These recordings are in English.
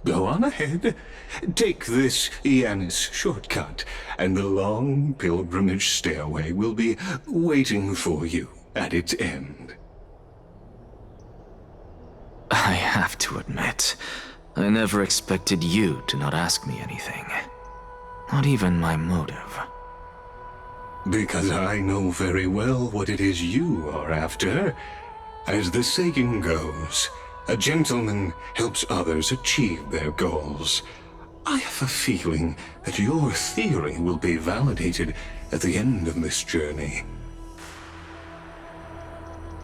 Go on ahead. Take this Yanis shortcut, and the long pilgrimage stairway will be waiting for you at its end. I have to admit, I never expected you to not ask me anything. Not even my motive. Because I know very well what it is you are after. As the saying goes, a gentleman helps others achieve their goals. I have a feeling that your theory will be validated at the end of this journey.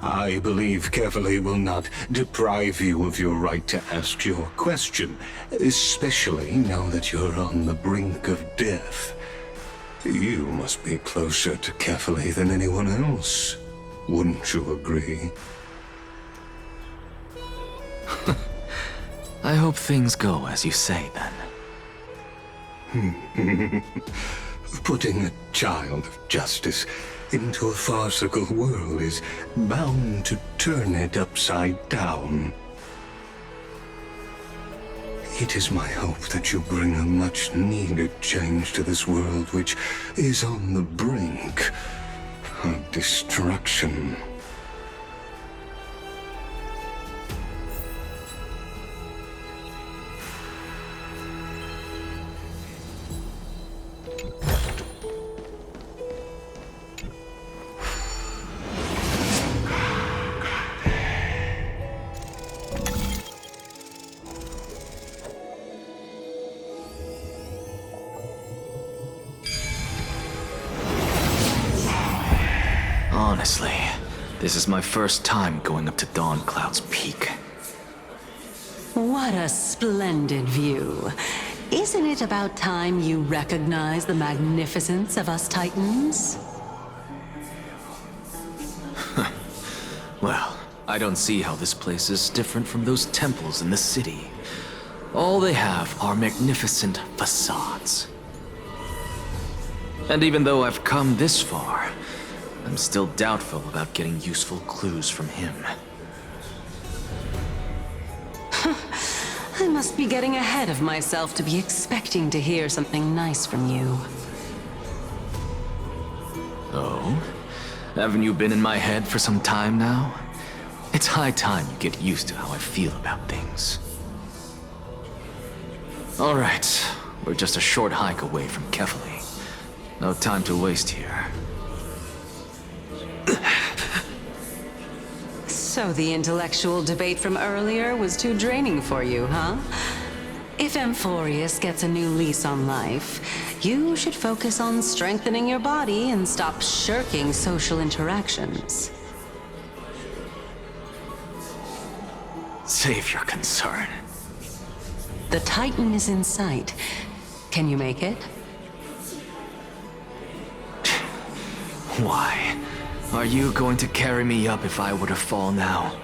I believe Kefali will not deprive you of your right to ask your question, especially now that you're on the brink of death. You must be closer to Kefali than anyone else. Wouldn't you agree? I hope things go as you say, then. Putting a child of justice into a farcical world is bound to turn it upside down. It is my hope that you bring a much-needed change to this world which is on the brink of destruction. Honestly, this is my first time going up to Dawn Cloud's peak. What a splendid view. Isn't it about time you recognize the magnificence of us Titans? Well, I don't see how this place is different from those temples in the city. All they have are magnificent facades. And even though I've come this far, I'm still doubtful about getting useful clues from him. I must be getting ahead of myself to be expecting to hear something nice from you. Oh? Haven't you been in my head for some time now? It's high time you get used to how I feel about things. Alright, we're just a short hike away from Kefali. No time to waste here. So the intellectual debate from earlier was too draining for you, huh? If Amphorius gets a new lease on life, you should focus on strengthening your body and stop shirking social interactions. Save your concern. The Titan is in sight. Can you make it? Why? Are you going to carry me up if I were to fall now?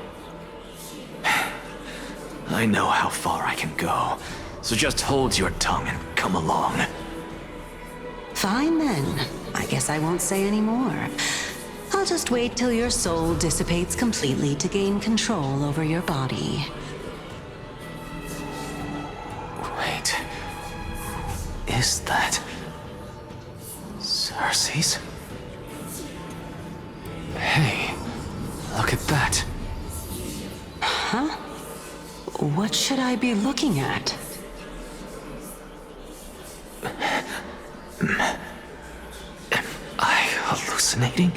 I know how far I can go, so just hold your tongue and come along. Fine then. I guess I won't say any more. I'll just wait till your soul dissipates completely to gain control over your body. Wait. Is that... Cersei's? Hey, look at that. Huh? What should I be looking at? Am I hallucinating?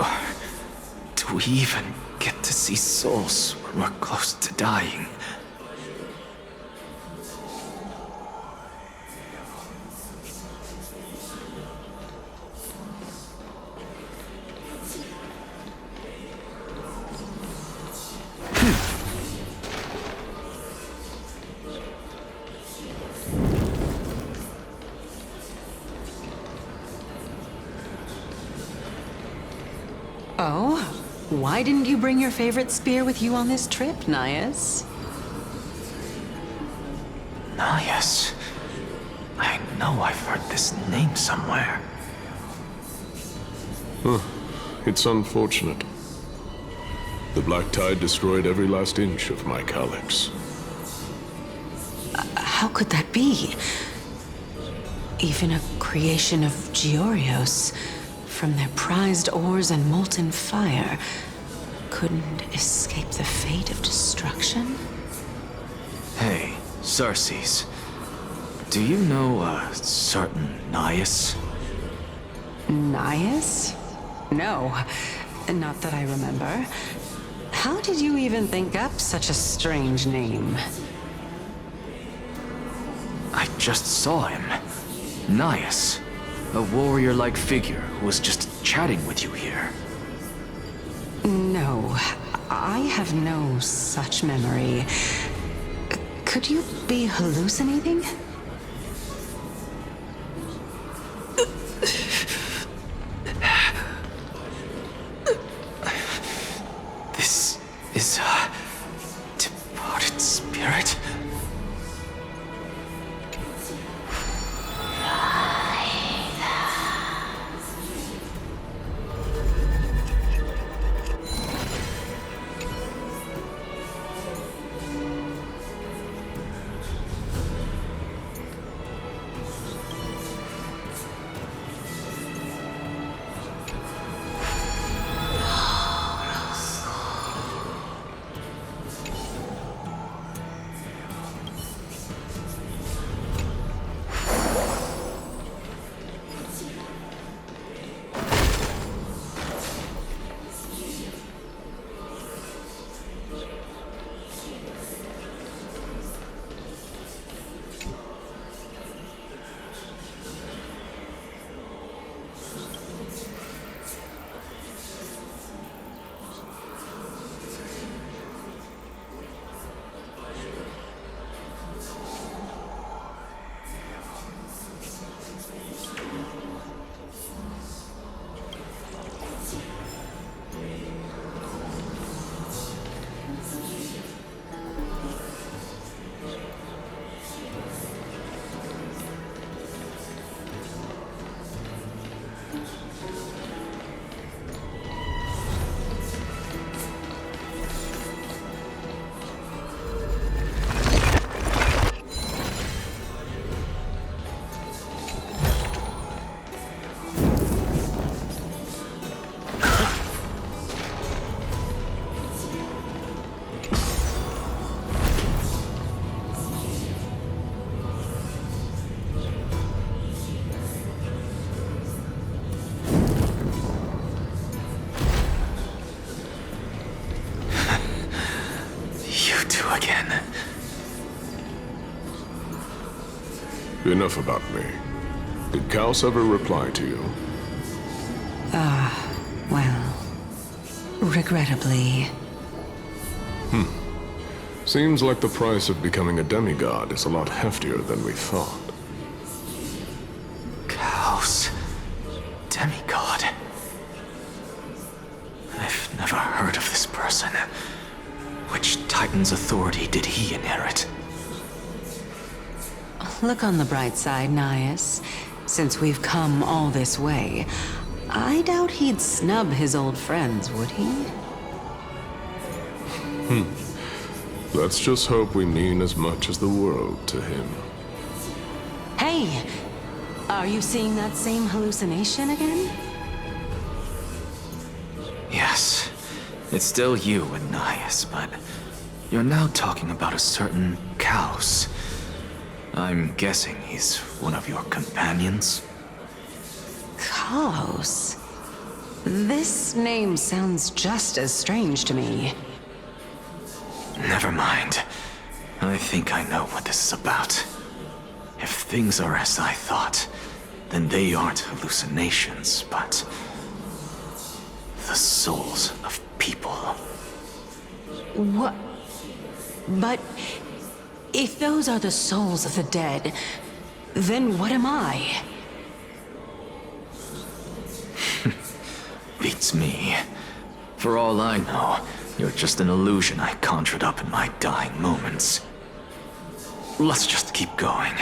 Or do we even get to see souls when we're close to dying? Oh? Why didn't you bring your favorite spear with you on this trip, Nias? Nias. I know I've heard this name somewhere. It's unfortunate. The black tide destroyed every last inch of my calyx. How could that be? Even a creation of Georios, from their prized ores and molten fire, couldn't escape the fate of destruction? Hey, Sarces. Do you know a certain Nias? Nias? No, not that I remember. How did you even think up such a strange name? I just saw him. Nias. A warrior-like figure who was just chatting with you here. No, I have no such memory. Could you be hallucinating? This is a departed spirit? Again. Enough about me. Did Kaos ever reply to you? Well, regrettably. Seems like the price of becoming a demigod is a lot heftier than we thought. Kaos. Demigod. I've never heard of this person. Which Titan's authority did he inherit? Look on the bright side, Nias. Since we've come all this way, I doubt he'd snub his old friends, would he? Let's just hope we mean as much as the world to him. Hey! Are you seeing that same hallucination again? Yes. It's still you and Nias, but you're now talking about a certain Kaos. I'm guessing he's one of your companions? Kaos? This name sounds just as strange to me. Never mind. I think I know what this is about. If things are as I thought, then they aren't hallucinations, but the souls of people. What? But if those are the souls of the dead, then what am I? Beats me. For all I know, you're just an illusion I conjured up in my dying moments. Let's just keep going.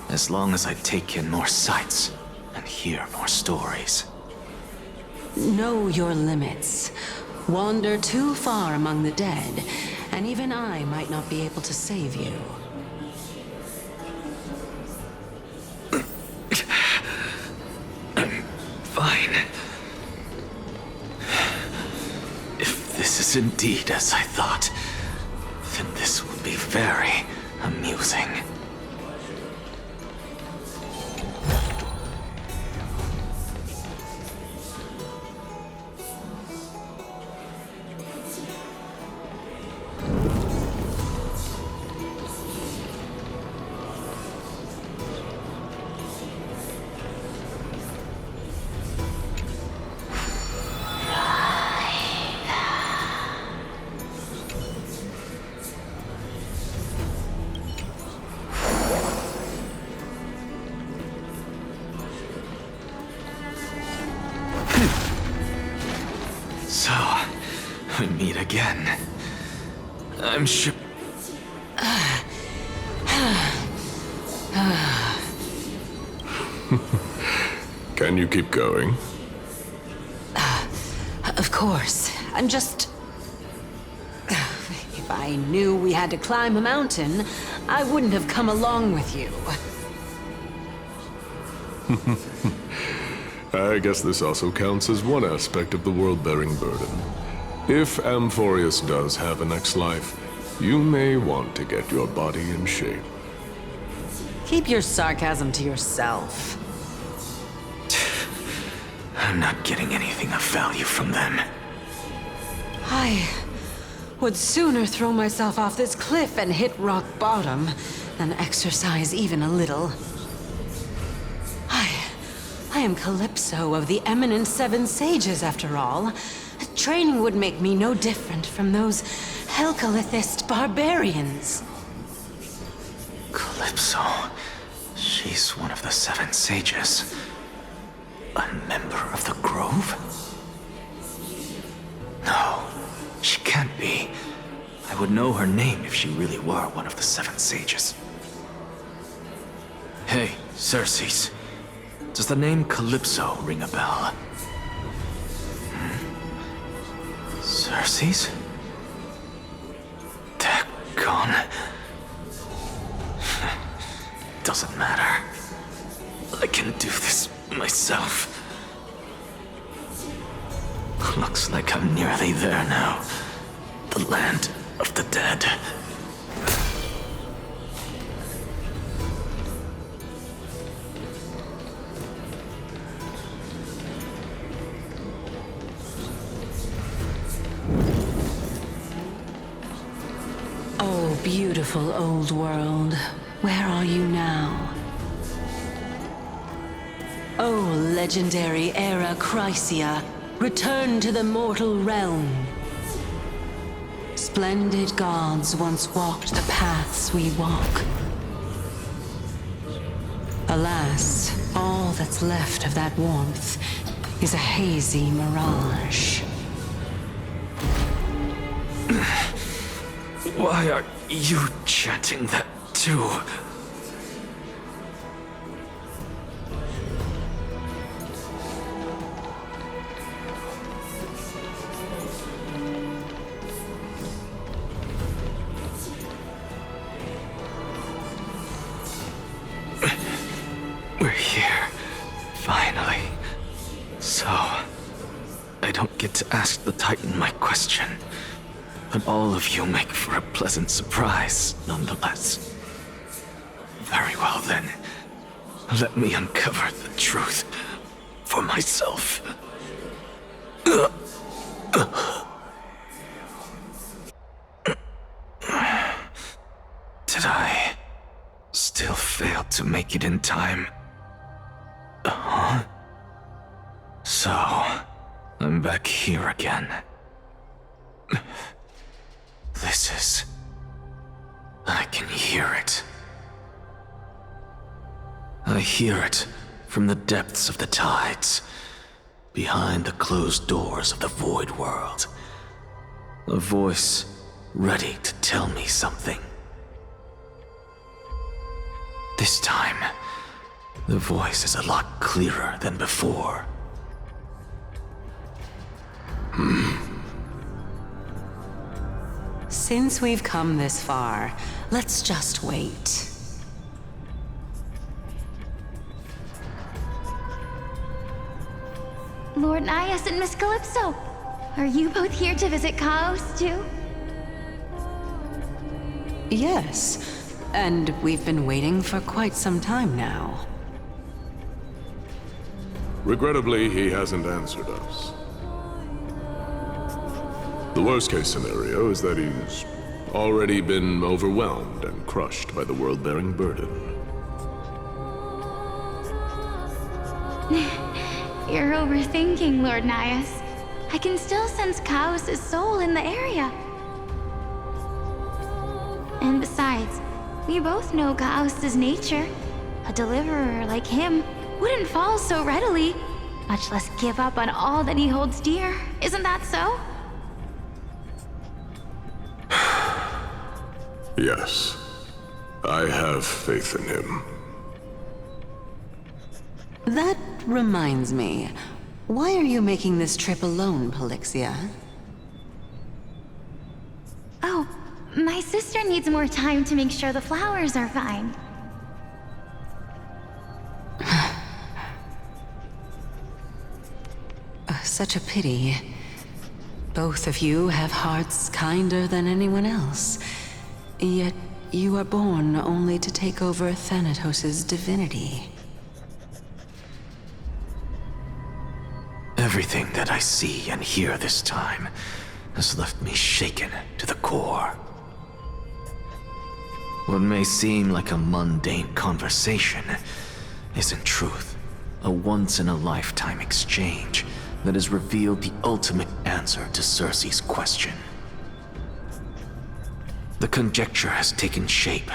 As long as I take in more sights and hear more stories. Know your limits. wander too far among the dead, and even I might not be able to save you. Fine. If this is indeed as I thought, then this will be very amusing. So, we meet again. I'm sure... Can you keep going? Of course. I'm just... If I knew we had to climb a mountain, I wouldn't have come along with you. I guess this also counts as one aspect of the world-bearing burden. If Amphorius does have a next life, you may want to get your body in shape. Keep your sarcasm to yourself. I'm not getting anything of value from them. I would sooner throw myself off this cliff and hit rock bottom than exercise even a little. I am Calypso of the eminent Seven Sages, after all. Training would make me no different from those Helcalithist barbarians. Calypso. She's one of the Seven Sages. A member of the Grove? No, she can't be. I would know her name if she really were one of the Seven Sages. Hey, Circes. Does the name Calypso ring a bell? Circes? Daggone. Doesn't matter. I can do this myself. Looks like I'm nearly there now. The land of the dead. Oh, beautiful old world. Where are you now? Oh, legendary era Chrysia, return to the mortal realm. Splendid gods once walked the paths we walk. Alas, all that's left of that warmth is a hazy mirage. Why are you chanting that too? We're here, finally. So, I don't get to ask the Titan my question, but all of you make for a pleasant surprise, nonetheless. Very well then, let me uncover the truth for myself. Did I still fail to make it in time? So, I'm back here again. This is... I can hear it. I hear it from the depths of the tides, behind the closed doors of the void world. A voice ready to tell me something. This time, the voice is a lot clearer than before. Since we've come this far, let's just wait. Lord Nias and Miss Calypso, are you both here to visit Chaos too? Yes, and we've been waiting for quite some time now. Regrettably, he hasn't answered us. The worst-case scenario is that he's already been overwhelmed and crushed by the world-bearing burden. You're overthinking, Lord Nias. I can still sense Chaos' soul in the area. And besides, we both know Chaos' nature. A deliverer like him wouldn't fall so readily, much less give up on all that he holds dear. Isn't that so? Yes, I have faith in him. That reminds me. Why are you making this trip alone, Polixia? Oh, my sister needs more time to make sure the flowers are fine. Such a pity. Both of you have hearts kinder than anyone else. Yet you are born only to take over Thanatos' divinity. Everything that I see and hear this time has left me shaken to the core. What may seem like a mundane conversation is in truth a once-in-a-lifetime exchange that has revealed the ultimate answer to Circe's question. The conjecture has taken shape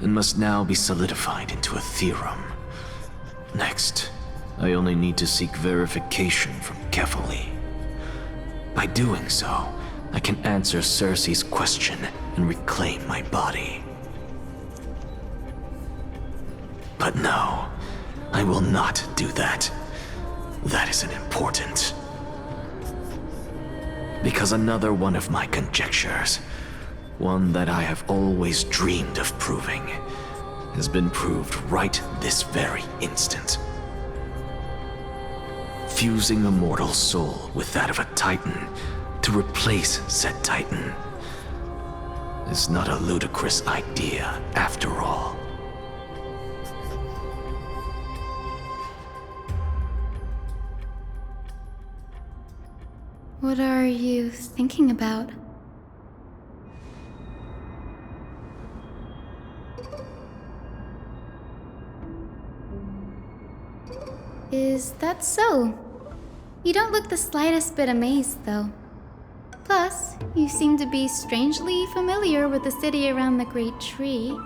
and must now be solidified into a theorem. Next, I only need to seek verification from Kefali. By doing so, I can answer Circe's question and reclaim my body. But no, I will not do that. That isn't important. Because another one of my conjectures, one that I have always dreamed of proving, has been proved right this very instant. Fusing a mortal soul with that of a Titan to replace said Titan is not a ludicrous idea after all. What are you thinking about? Is that so? You don't look the slightest bit amazed, though. Plus, you seem to be strangely familiar with the city around the Great Tree.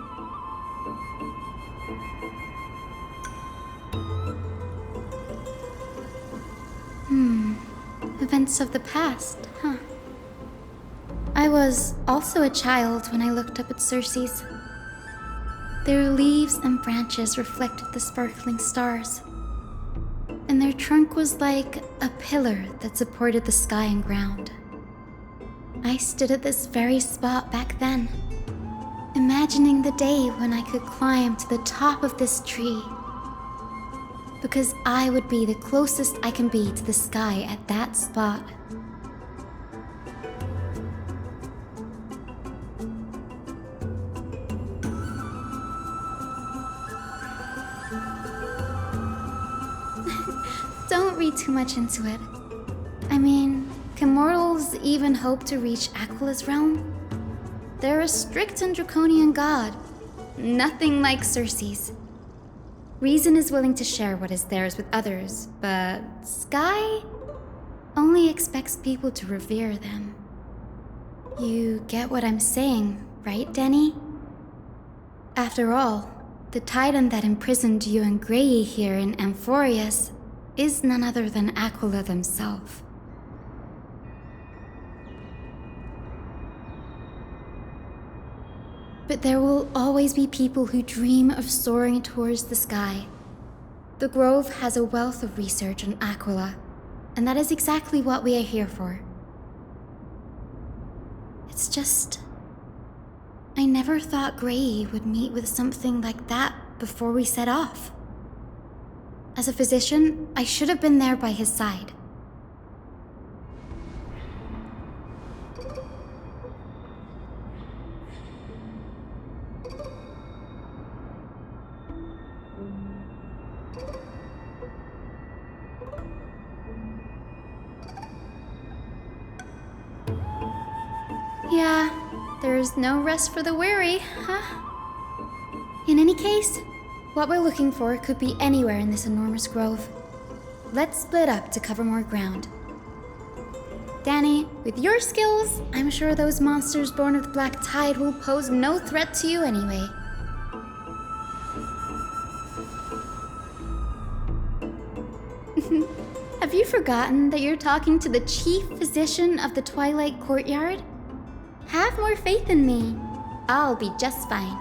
Events of the past, huh? I was also a child when I looked up at Circe's. Their leaves and branches reflected the sparkling stars, and their trunk was like a pillar that supported the sky and ground. I stood at this very spot back then, imagining the day when I could climb to the top of this tree, because I would be the closest I can be to the sky at that spot. Don't read too much into it. I mean, can mortals even hope to reach Aquila's realm? They're a strict and draconian god, nothing like Circe's. Reason is willing to share what is theirs with others, but Sky only expects people to revere them. You get what I'm saying, right, Denny? After all, the titan that imprisoned you and Grey here in Amphorius is none other than Aquila themselves. But there will always be people who dream of soaring towards the sky. The Grove has a wealth of research on Aquila, and that is exactly what we are here for. It's just I never thought Gray would meet with something like that before we set off. As a physician, I should have been there by his side. Yeah, there's no rest for the weary, huh? In any case, what we're looking for could be anywhere in this enormous grove. Let's split up to cover more ground. Danny, with your skills, I'm sure those monsters born of the Black Tide will pose no threat to you anyway. Have you forgotten that you're talking to the chief physician of the Twilight Courtyard? Have more faith in me. I'll be just fine.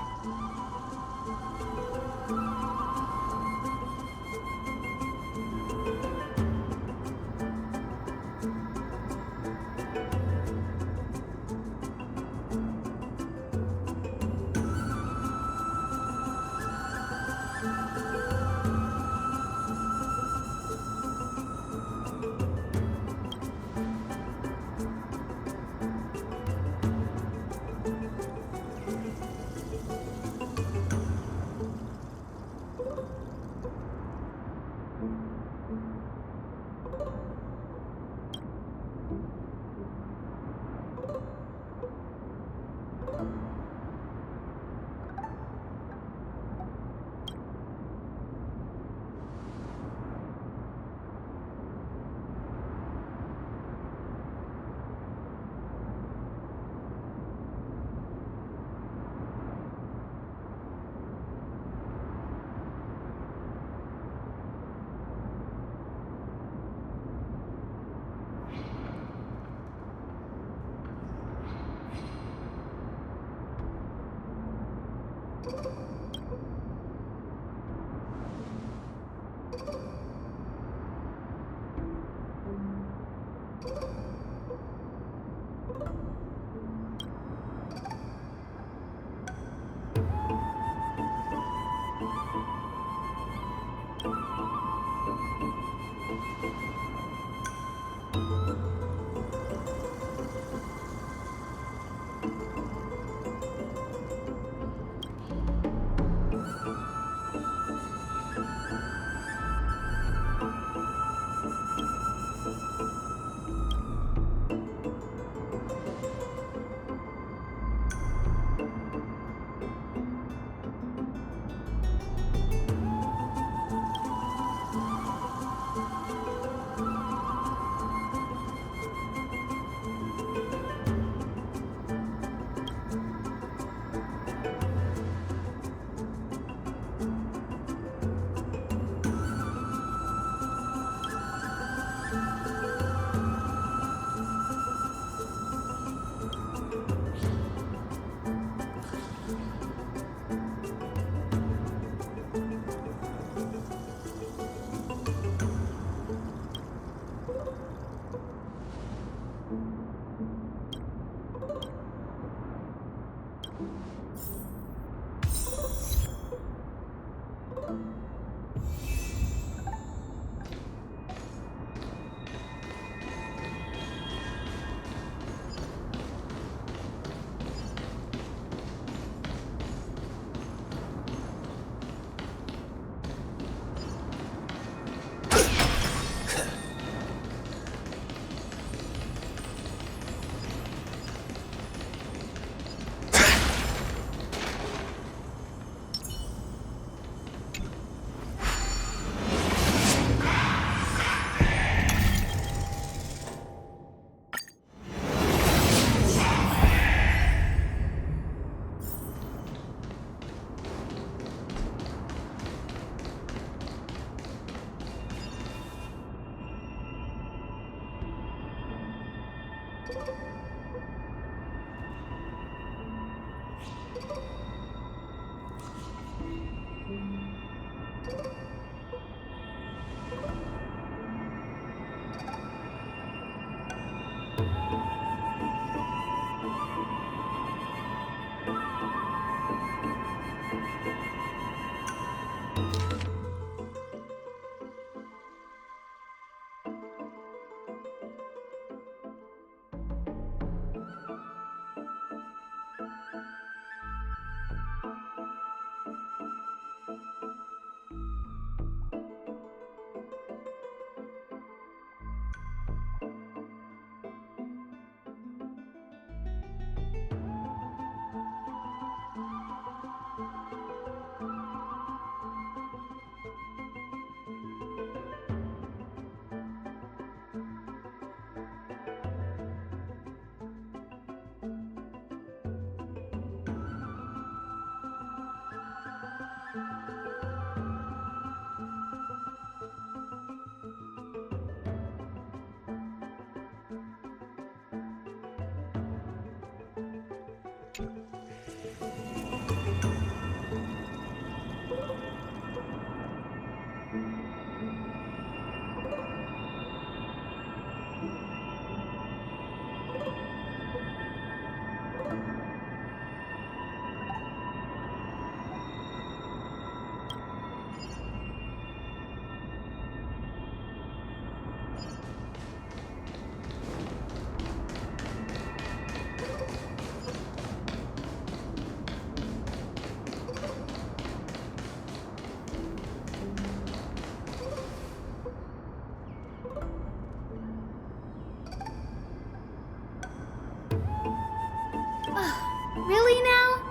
Really now?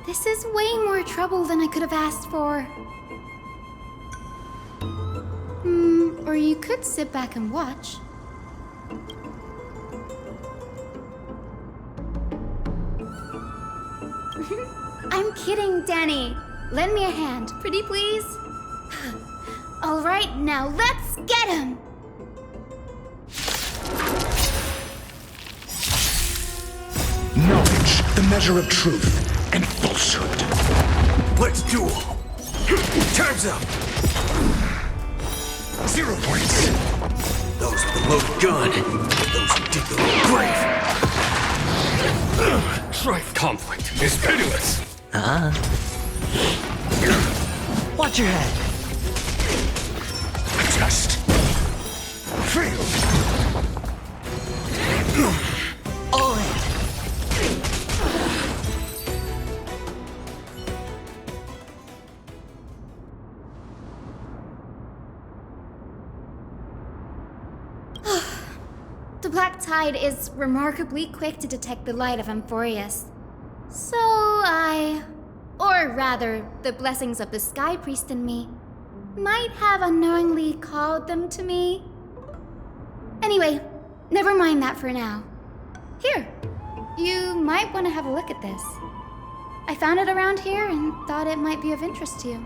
This is way more trouble than I could have asked for. Or you could sit back and watch. I'm kidding, Danny. Lend me a hand, pretty please. All right, now let's get him! Knowledge, the measure of truth and falsehood. Let's duel! Time's up! 0 points. Those with the loaded gun, those who dig the grave. Strife conflict is pitiless. Watch your head. Test. Failed. All in. The Black Tide is remarkably quick to detect the light of Amphorius. So or rather, the blessings of the Sky Priest in me, might have unknowingly called them to me. Anyway, never mind that for now. Here, you might want to have a look at this. I found it around here and thought it might be of interest to you.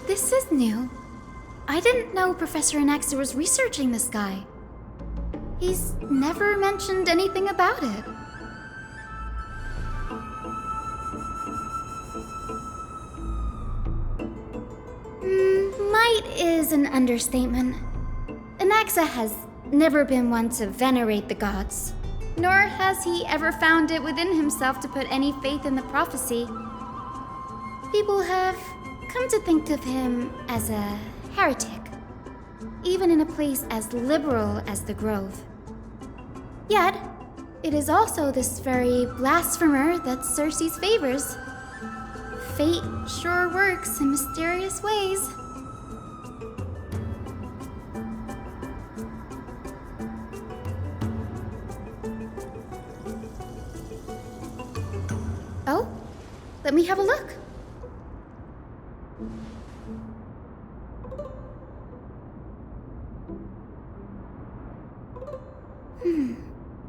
This is new. I didn't know Professor Anaxa was researching this guy. He's never mentioned anything about it. Might is an understatement. Anaxa has never been one to venerate the gods, nor has he ever found it within himself to put any faith in the prophecy. People have come to think of him as a heretic, even in a place as liberal as the Grove. Yet, it is also this very blasphemer that Circe's favors. Fate sure works in mysterious ways. Oh, let me have a look.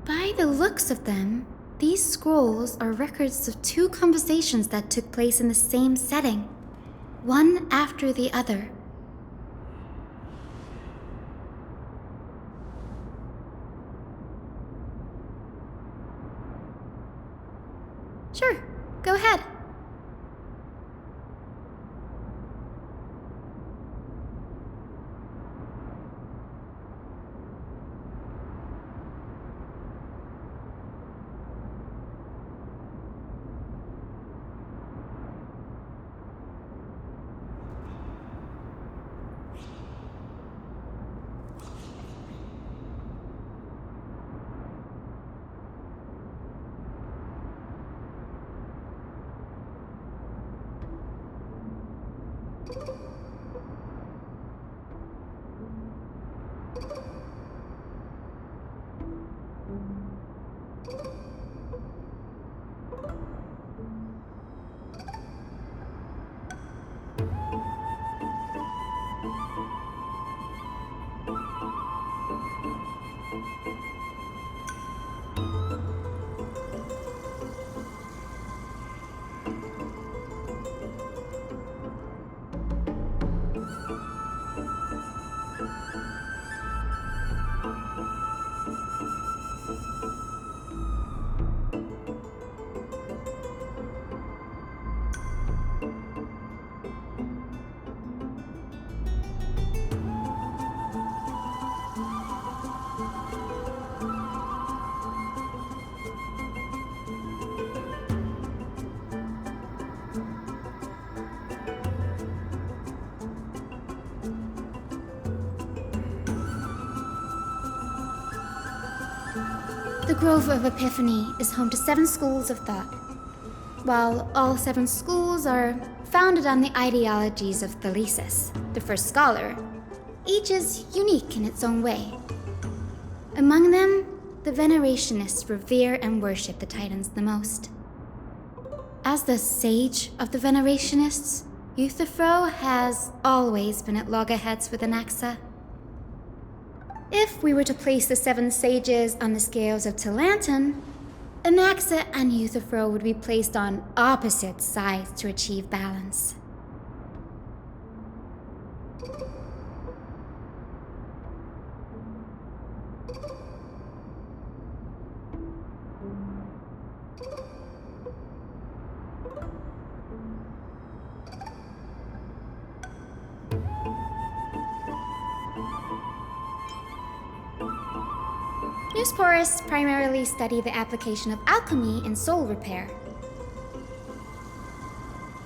By the looks of them, these scrolls are records of two conversations that took place in the same setting, one after the other. Sure, go ahead. The Grove of Epiphany is home to 7 schools of thought. While all 7 schools are founded on the ideologies of Thalesis, the first scholar, each is unique in its own way. Among them, the Venerationists revere and worship the Titans the most. As the sage of the Venerationists, Euthyphro has always been at loggerheads with Anaxa. If we were to place the 7 sages on the scales of Talanton, Anaxa and Euthyphro would be placed on opposite sides to achieve balance. Newsporists primarily study the application of alchemy in soul repair.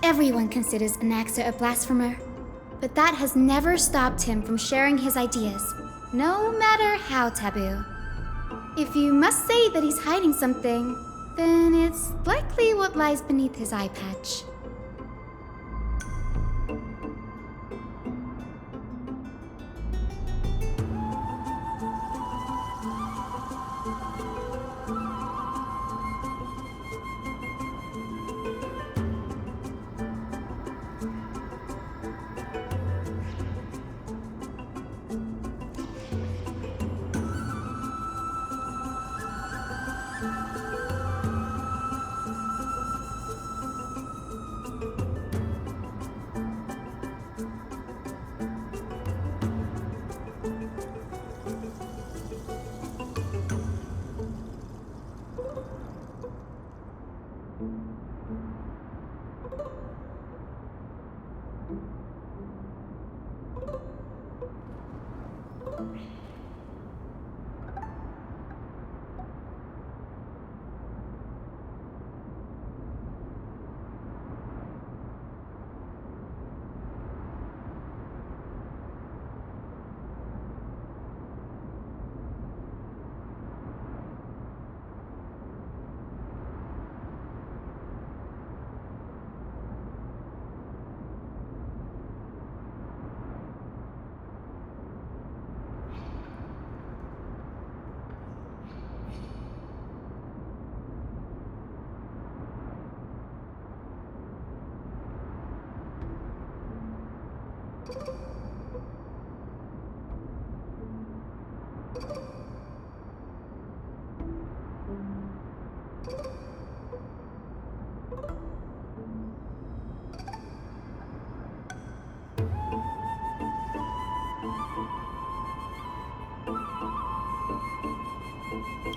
Everyone considers Anaxa a blasphemer, but that has never stopped him from sharing his ideas, no matter how taboo. If you must say that he's hiding something, then it's likely what lies beneath his eye patch.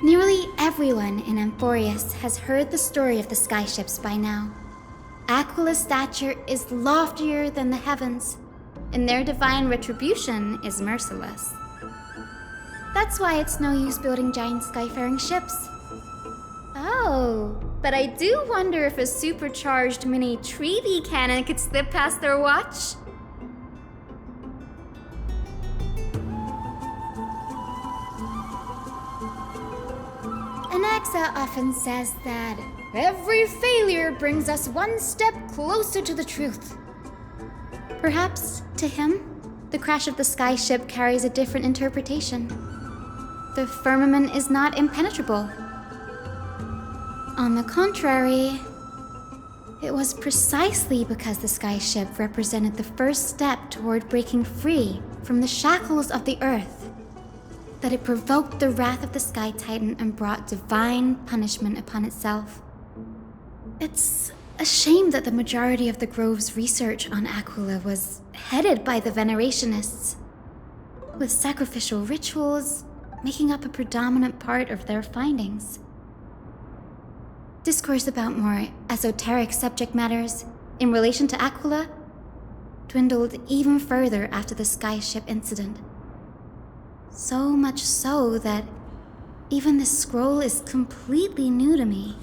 Nearly everyone in Amphorius has heard the story of the skyships by now. Aquila's stature is loftier than the heavens, and their divine retribution is merciless. That's why it's no use building giant skyfaring ships. Oh, but I do wonder if a supercharged mini treaty cannon could slip past their watch. Anaxa often says that every failure brings us one step closer to the truth. Perhaps, to him, the crash of the skyship carries a different interpretation. The firmament is not impenetrable. On the contrary, it was precisely because the skyship represented the first step toward breaking free from the shackles of the earth that it provoked the wrath of the Sky Titan and brought divine punishment upon itself. It's a shame that the majority of the Grove's research on Aquila was headed by the Venerationists, with sacrificial rituals making up a predominant part of their findings. Discourse about more esoteric subject matters in relation to Aquila dwindled even further after the skyship incident. So much so that even this scroll is completely new to me.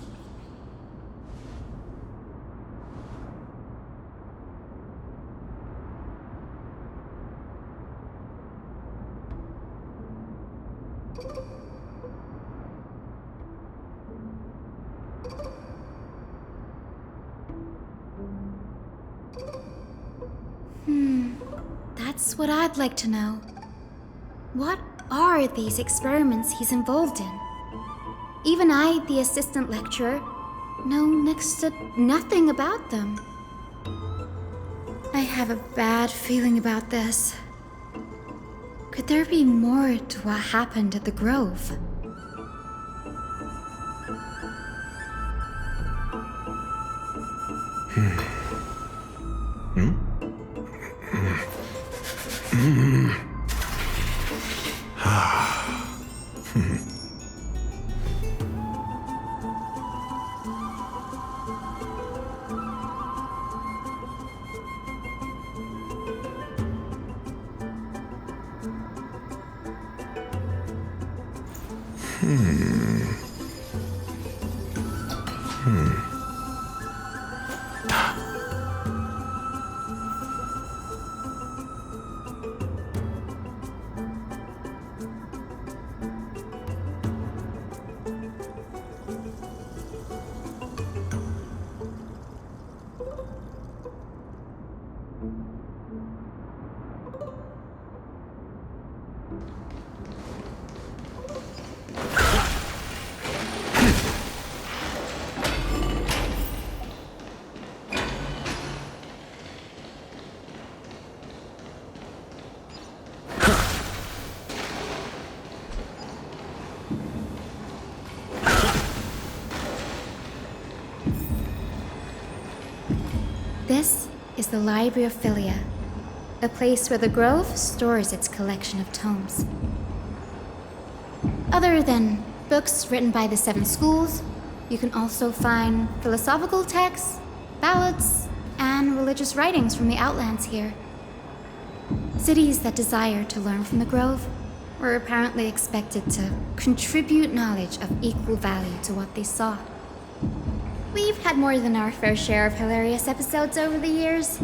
That's what I'd like to know. What are these experiments he's involved in? Even I, the assistant lecturer, know next to nothing about them. I have a bad feeling about this. Could there be more to what happened at the Grove? This is the Library of Philia, a place where the Grove stores its collection of tomes. Other than books written by the 7 schools, you can also find philosophical texts, ballads, and religious writings from the Outlands here. Cities that desire to learn from the Grove were apparently expected to contribute knowledge of equal value to what they sought. We've had more than our fair share of hilarious episodes over the years.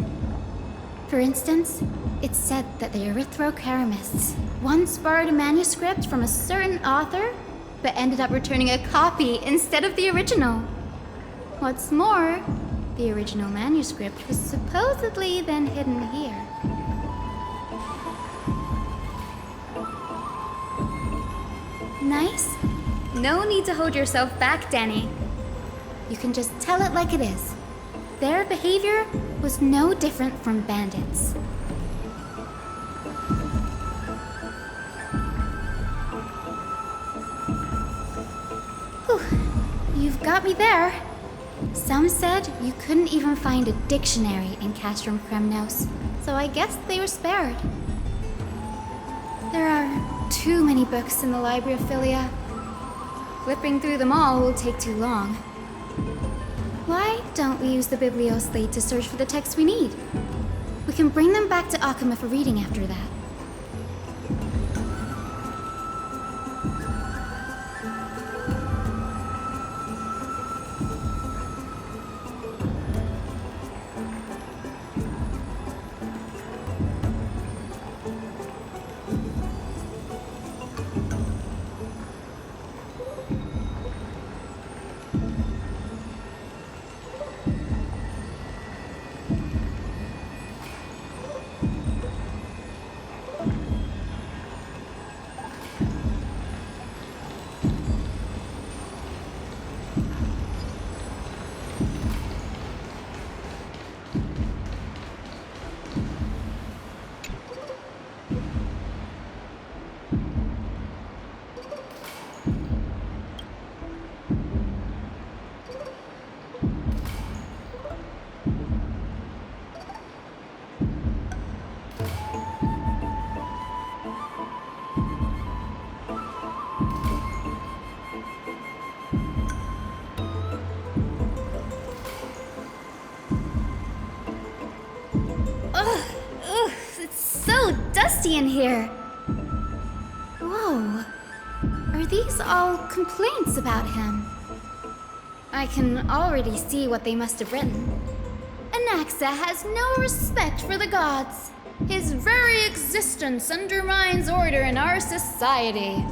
For instance, it's said that the erythrocheramists once borrowed a manuscript from a certain author, but ended up returning a copy instead of the original. What's more, the original manuscript was supposedly then hidden here. Nice? No need to hold yourself back, Danny. You can just tell it like it is. Their behavior was no different from bandits. Whew. You've got me there. Some said you couldn't even find a dictionary in Castrum Kremnos, so I guess they were spared. There are too many books in the Library of Philia. Flipping through them all will take too long. Why don't we use the Biblioslate to search for the texts we need? We can bring them back to Akama for reading after that. In here. Whoa. Are these all complaints about him? I can already see what they must have written. Anaxa has no respect for the gods. His very existence undermines order in our society.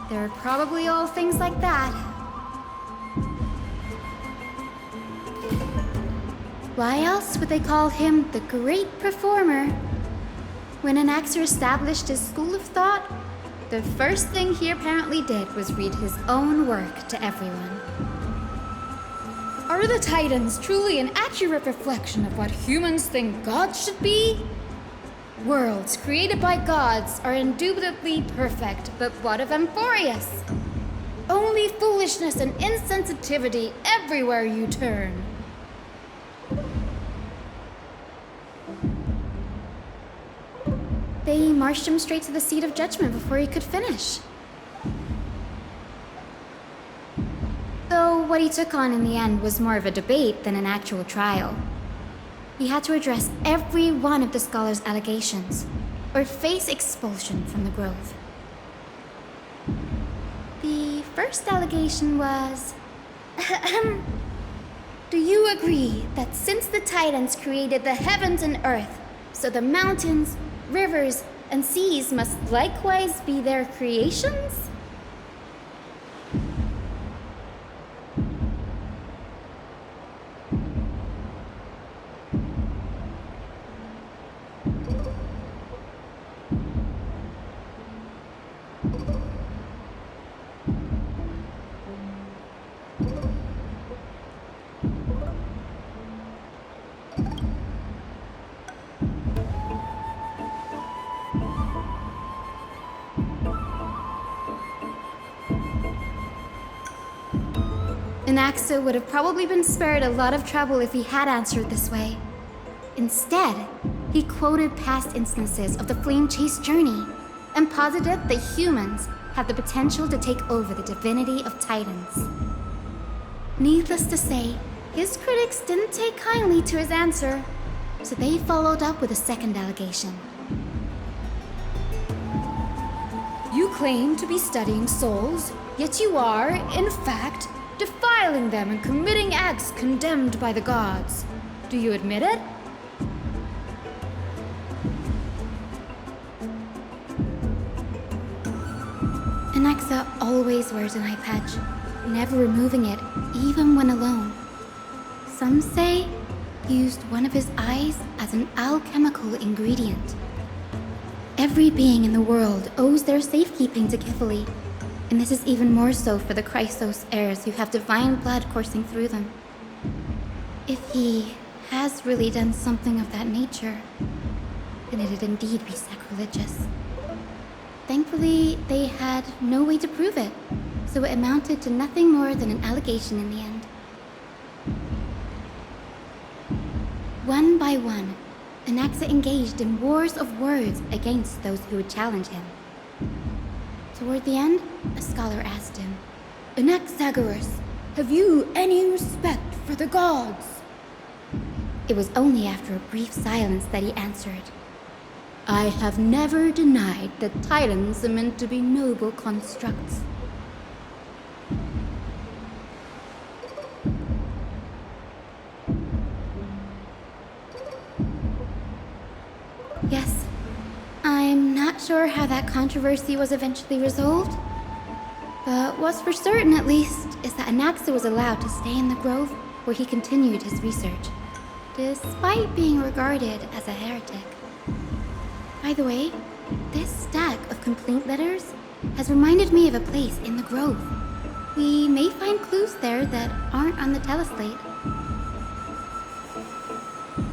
They're probably all things like that. Why else would they call him the great performer? When Anaxer established his school of thought, the first thing he apparently did was read his own work to everyone. Are the Titans truly an accurate reflection of what humans think gods should be? Worlds created by gods are indubitably perfect, but what of Amphorius? Only foolishness and insensitivity everywhere you turn. They marched him straight to the seat of judgment before he could finish. Though what he took on in the end was more of a debate than an actual trial. He had to address every one of the scholar's allegations, or face expulsion from the Grove. The first allegation was... Do you agree that since the Titans created the heavens and earth, so the mountains, rivers, and seas must likewise be their creations? Anaxa would have probably been spared a lot of trouble if he had answered this way. Instead, he quoted past instances of the Flame Chase journey and posited that humans have the potential to take over the divinity of Titans. Needless to say, his critics didn't take kindly to his answer, so they followed up with a second allegation. claim to be studying souls, yet you are, in fact, defiling them and committing acts condemned by the gods. Do you admit it? Anaxa always wears an eye patch, never removing it, even when alone. Some say he used one of his eyes as an alchemical ingredient. Every being in the world owes their safekeeping to Kifili, and this is even more so for the Chrysos heirs who have divine blood coursing through them. If he has really done something of that nature, then it'd indeed be sacrilegious. Thankfully, they had no way to prove it, so it amounted to nothing more than an allegation in the end. One by one, Anaxa engaged in wars of words against those who would challenge him. Toward the end, a scholar asked him, "Anaxagoras, have you any respect for the gods?" It was only after a brief silence that he answered, "I have never denied that titans are meant to be noble constructs." Yes, I'm not sure how that controversy was eventually resolved, but what's for certain at least is that Anaxa was allowed to stay in the grove where he continued his research, despite being regarded as a heretic. By the way, this stack of complaint letters has reminded me of a place in the grove. We may find clues there that aren't on the teleslate.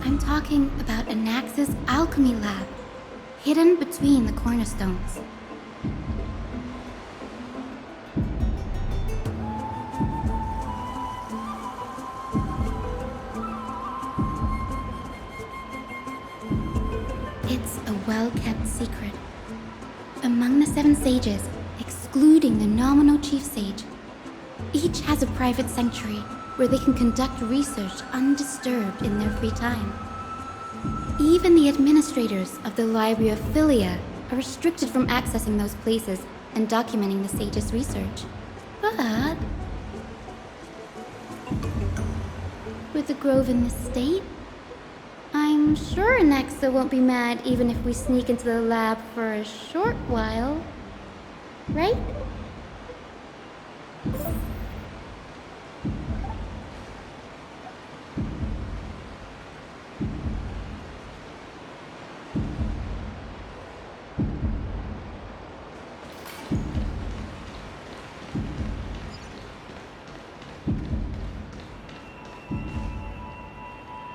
I'm talking about Anaxa's alchemy lab, hidden between the cornerstones. It's a well-kept secret. Among the 7 sages, excluding the nominal chief sage, each has a private sanctuary where they can conduct research undisturbed in their free time. Even the administrators of the Library of Philia are restricted from accessing those places and documenting the sage's research. But with the grove in this state, I'm sure Anaxa won't be mad even if we sneak into the lab for a short while, right?